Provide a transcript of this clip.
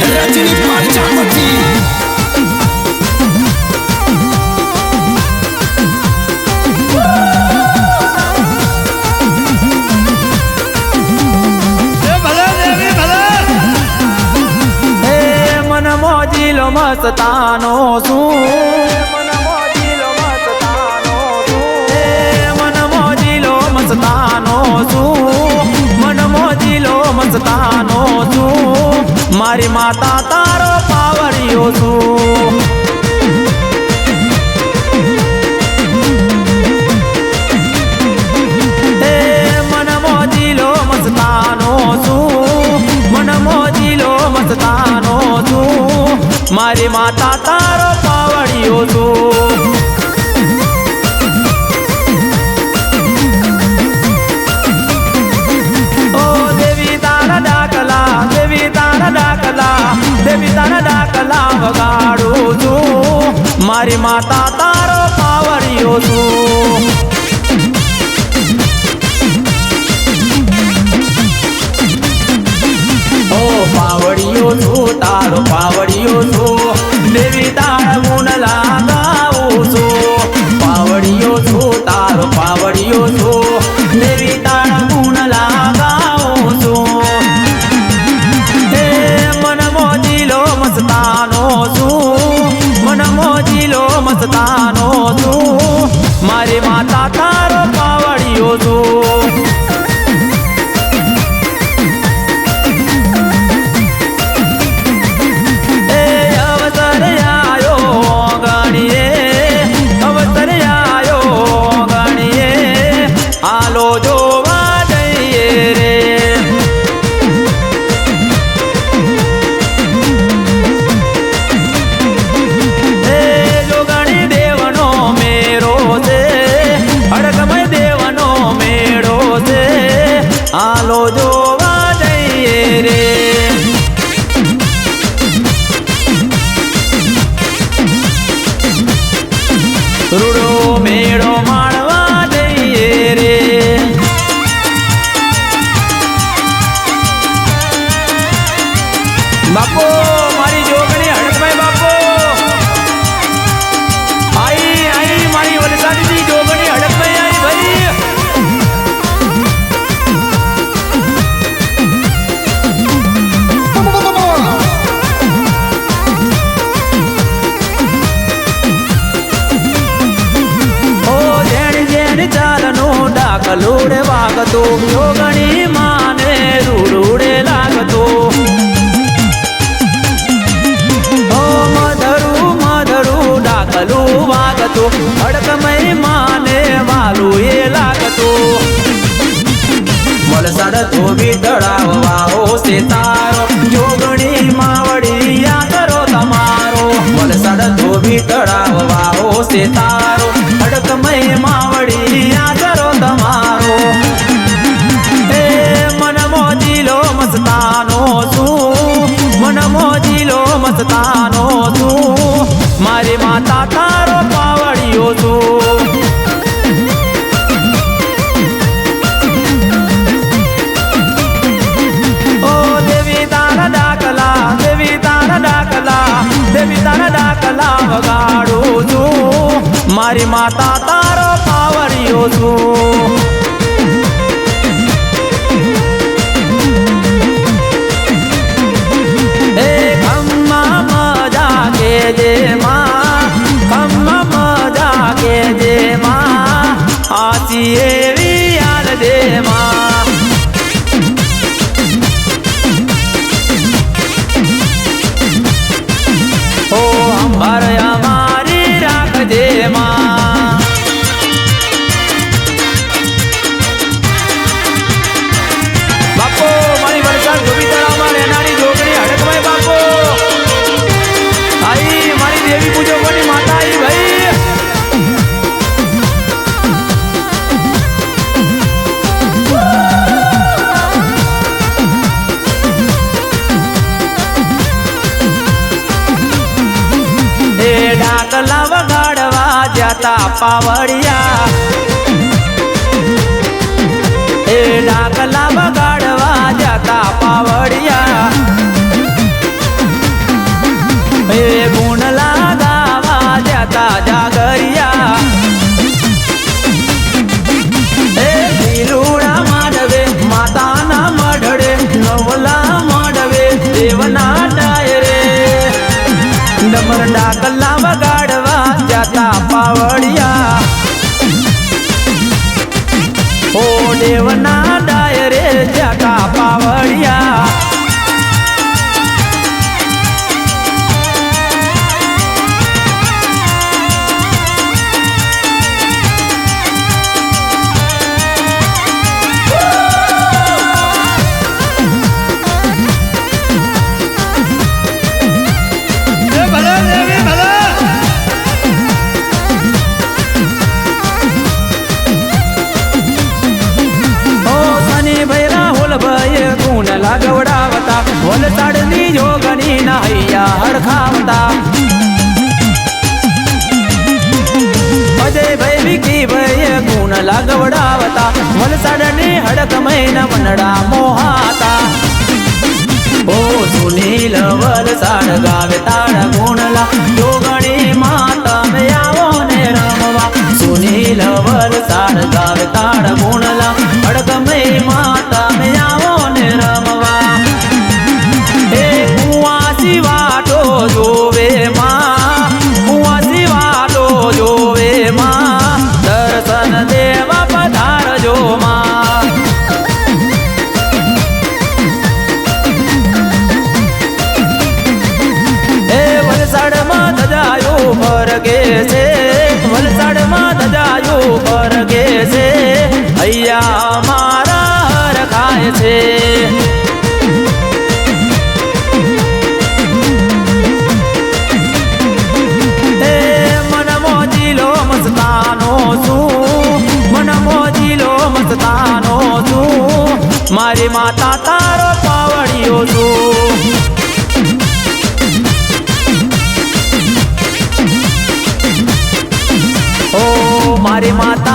રજની પ્રજાપતિ મસ્તાનો છું મન મોજીલો મસ્તાનો છું મન મોજીલો મસ્તાનો છું મારી માતા તારો પાવરિયો છું મન મોજીલો મસ્તાનો છું મન મોજીલો મસ્તાનો છું મારી માતા તારો પાવડિયો છું ઓ દેવી તારા ડાકલા દેવી તારા ડાકલા દેવી તારા ડાકલા વગાડું છું મારી માતા તારો પાવડિયો છું પાવડિયો છું તારો પાવડિયો છું દેવી તારા ગુણ લાગાવું છું પાવડિયો છું તારો પાવડિયો છું દેવી તારા ગુણ લાગાવું છું હે મન મોજીલો મસ્તાનો છું મન મોજીલો મસ્તાનો છું મારી માતા તારો પાવડિયો છું આલો જોવા જઈએ રે રૂડો મેળો માણવા જઈએ રે બાપો મારી જોગણી હડકભાઈ બાપો આઈ આઈ મારી વલસાડની જોગણી હડકભાઈ આઈ ભાઈ ડાકલુડે વાગતો જોગણી માને રૂડુડે લાગતો ઓ મધરું મધરું ડાકલું વાગતો હડકમય માને વાલું એ લાગતો વલસાડ ધોબી તળાવ છે તારો જોગણી માવડી યા કરો તમારો વલસાડ ધોબી તળાવ છે તારો હડકમય માવડી યા કરો તમારો હે મન મોજીલો મસ્તાનો છું મન મોજીલો મસ્તાનો છું મારી માતા તારો પાવડિયો છું ઓ દેવી તારા ડાકલા દેવી તારા ડાકલા દેવી તારા ડાકલા વગાડું છું મારી માતા તારો પાવડિયો છું એ ખમ્મા મજા કે જે માં ખમ્મા મજા કે જે માં આસી એવી યાદ દે માં ઓ અંબર અમારી રાખજે માં બાપો મારી વલસાડ ધોબી તળાવમાં રહેનારી જોગણી હડકભાઈ બાપો આઈ મારી દેવી પૂજકોની માતા આઈ ભાઈ એ ડાકલા વગાડવા જતા પાવડિયા એ ડાકલા વગાડવા જતા પાવડિયા ડમર ડાકલા વગાડવા જાતા પાવડિયા ઓ દેવના ડાયરે જાતા પાવડિયા ગવડાવતા વલસાડની જોગણી નાહૈયા હરખાવતા અજયભાઈ વિકીભાઈ ગુણ લાગવડાવતા વલસાડની હડકમૈન મનડા મોહાતા ઓ સુનીલ વલસાડ ગાવે તારા ગુણલા જોગણી માતા મે આવો ને રમવા સુનીલ વલસાડ ગાવે તારા ગુણલા હડકમૈ માતા મે આવો ને રમવા વાટો જોવે માં મુઆસી વાટો જોવે માં દર્શન દેવા પધારજો માં એ વલસાડમાં ધજાયો ફરકે છે વલસાડમાં ધજાયો ફરકે છે અહીંયા મારા રખાય છે મારી માતા તારો પાવડિયો છું ઓ મારી માતા